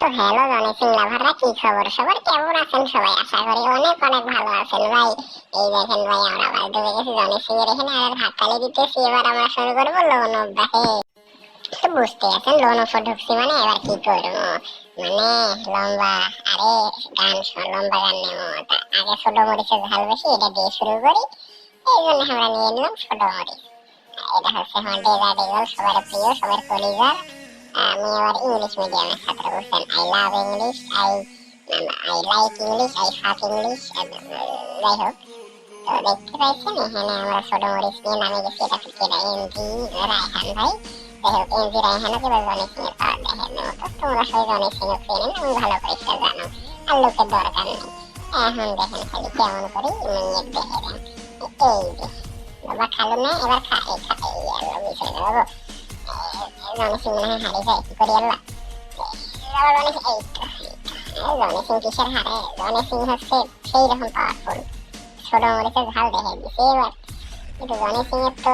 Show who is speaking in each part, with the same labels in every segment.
Speaker 1: তো hello Johnny Singh লাভাররা, কি খবর সবার? কেমন আছেন সবাই? আশা করি অনেক অনেক ভালো আছেন ভাই। এই দেখেন ভাই, আমরা আবার ঢুকে গেছি জনি সিং এর এখানে আর হাততালি দিতেছি। এবার আমরা শুরু করবো লোন অভ্যাসে। তো বুঝতে আছেন, লোন অফ ঢুকছি মানে এবার কি করবো, মানে লম্বা, আরে গান লম্বা গান নেবো। আগে ছোট মরিচের ঝাল বেশি, এটা দিয়ে শুরু করি। এই জন্য আমরা নিয়ে নিলাম ছোট মরিচ। এটা হচ্ছে আমার ডেজার্ট ইগল, সবার প্রিয়, সবার কলিজার। আমি আবার ইংলিশ মিডিয়ামের ছাত্র, বুঝছেন? I love English, I like English, I ফাক ইংলিশ। যাই হোক, তো দেখতে পাইছেন এখানে আমরা ছোট মরিচ নিয়ে নামে গেছি। এটা থেকে এমজি রায়হান ভাই। যাই হোক, এমজি রায়হানকে বা জনি সিং এর পাওয়ার দেখানোর মতো তোমরা সবাই জনি সিং এর চেনেন, আমি ভালো করে সেটা জানো। আর লোকের দরকার নেই। এখন দেখেন খালি কেমন করি নিয়ে দেখে দেন। এই যে বাবা খালু না, এবার বিষয় দেবো। জনি সিং মনে হয় হারিয়ে যায়, কি করি আল্লাহ। জনি সিং, জনি সিং কিসের হারে? জনি সিং হচ্ছে সেই রকম পাওয়ারফুল, ছোট মরিচের ঝাল দেখে দিছে এবার। কিন্তু জনি সিং এর তো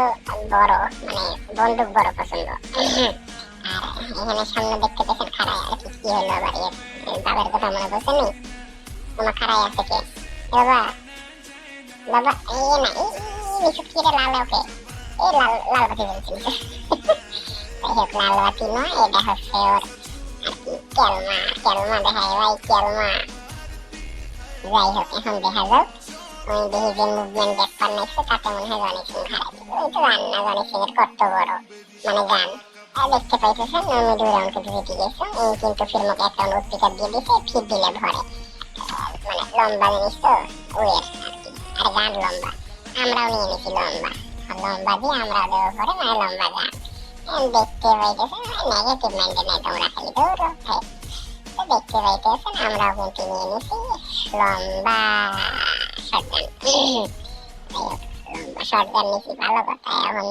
Speaker 1: বড়, মানে বন্দুক বড় পছন্দ। আর এখানে সামনে দেখতে পেয়েছেন খাড়ায়, আর কি কি হলো আবার এর বাবার কথা মনে পড়ছে নি? আমার খাড়ায় আছে কে বাবা? বাবা এই না, এই নিচু কি রে, লাল ওকে, এই লাল লাল বাতি জ্বলছে। যাই হোক, লাল বাতি নয়, এটা হচ্ছে ওর আর কি কেলমা, কেলমা দেখায় ভাই, কেলমা। যাই হোক, এখন দেখা যাক। আমি দেখি যে মুভমেন্ট দেখবার নাইছে, তাতে মনে হয় জনি সিং হারাই দিবে। ওই তো গান না, জনি সিং এর কত বড় মানে গান। দেখতে পাইতেছেন মিডল রাউন্ড কিন্তু জিতে গেছে। কিন্তু ফিল্মকে একটা স্পিকার দিয়ে দিছে, ফিট দিলে ভরে। মানে লম্বা জিনিস তো, ওয়ের আর কি। আর গান লম্বা, আমরাও নিয়ে নিছি লম্বা। লম্বা দিয়ে আমরাও দেবো ভরে, মানে লম্বা গান। দেখতে পাইতেছেন নেগেটিভ মাইন্ডে নাই তোমরা, খালি দৌড়ো ভাই। তো দেখতে পাইতেছেন আমরাও কিন্তু নিয়ে নিছি লম্বা শটগান। লম্বা শটগান নিছি, ভালো কথা। এখন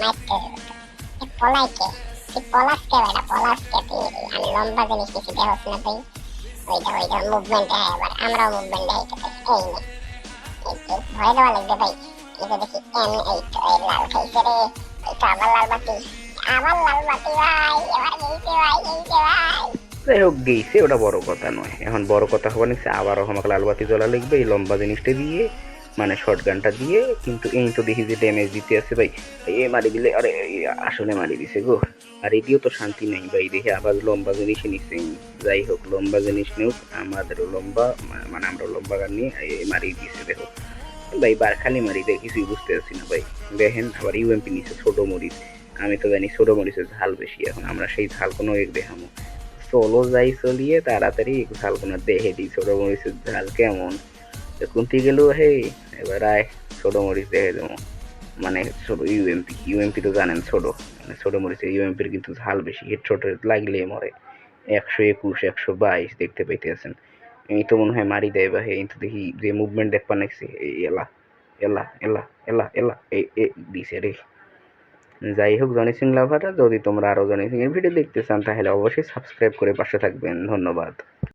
Speaker 1: মারতে পলাইকে, পলাশকে বেটা, পলাশকে তৈরি। আমি লম্বা জিনিস নিছি, দেখছ না তুই? ওইটা ওইটা মুভমেন্ট হয়। এবার আমরাও মুভমেন্ট হইতে পারি। এই নে, ভয় দেওয়া লাগবে ভাই। এটা দেখি এই তো, এই লাল খাইছে রে। এই তো আবার লাল বাতি, আবার লাল বাতি ভাই। এবার গেইছে ভাই, গেইছে ভাই।
Speaker 2: যাই হোক, গেইছে ওটা বড় কথা নয়। এখন বড় কথা হবার নিচ্ছে আবারও আমাকে লাল বাতি জ্বলা লিখবে এই লম্বা জিনিসটা দিয়ে, মানে শর্ট গানটা দিয়ে। কিন্তু এই তো দেখি যে ড্যামেজ দিতে আছে ভাই। এ মারি দিলে, আরে আসলে মারি দিছে গো। আর এদিও তো শান্তি নেই ভাই, দেখে আবার লম্বা জিনিস নিচ্ছে। যাই হোক, লম্বা জিনিস নিউক, আমাদেরও লম্বা, মানে আমরা লম্বা গান নিয়ে মারি দিছে। দেখো ভাই, বার খালি মারি দেয়, কিছুই বুঝতে পারছি না ভাই। দেখেন আবার ইউএমপি নিচ্ছে ছোট মরিচ। আমি তো জানি ছোট মরিচের ঝাল বেশি, এখন আমরা সেই ঝাল কোনো এক দেখামো। চলো যাই চলিয়ে তাড়াতাড়ি ঝাল কোনো দেখে দিই, ছোট মরিচের ঝাল কেমন। কুন্তি গেল হে, এবার আয় ছোট মরিচ দেখে দেবো। মানে ছোট ইউএমপি, ইউএমপি তো জানেন ছোট, মানে ছোট মরিচের ইউএমপির কিন্তু ঝাল বেশি, হেডশট লাগলে মরে। 121, 122 দেখতে পাইতেছেন। এই তো মনে হয় মারি দেয় বা এই তো দেখি যে মুভমেন্ট দেখবা নাকছে। এই এলা এলা এলা এলা এলা এ দিছে রে। যাই হোক জনি সিং লাভাররা, যদি তোমরা আরো জনি সিং এর ভিডিও দেখতে চান তাহলে অবশ্যই সাবস্ক্রাইব করে পাশে থাকবেন। ধন্যবাদ।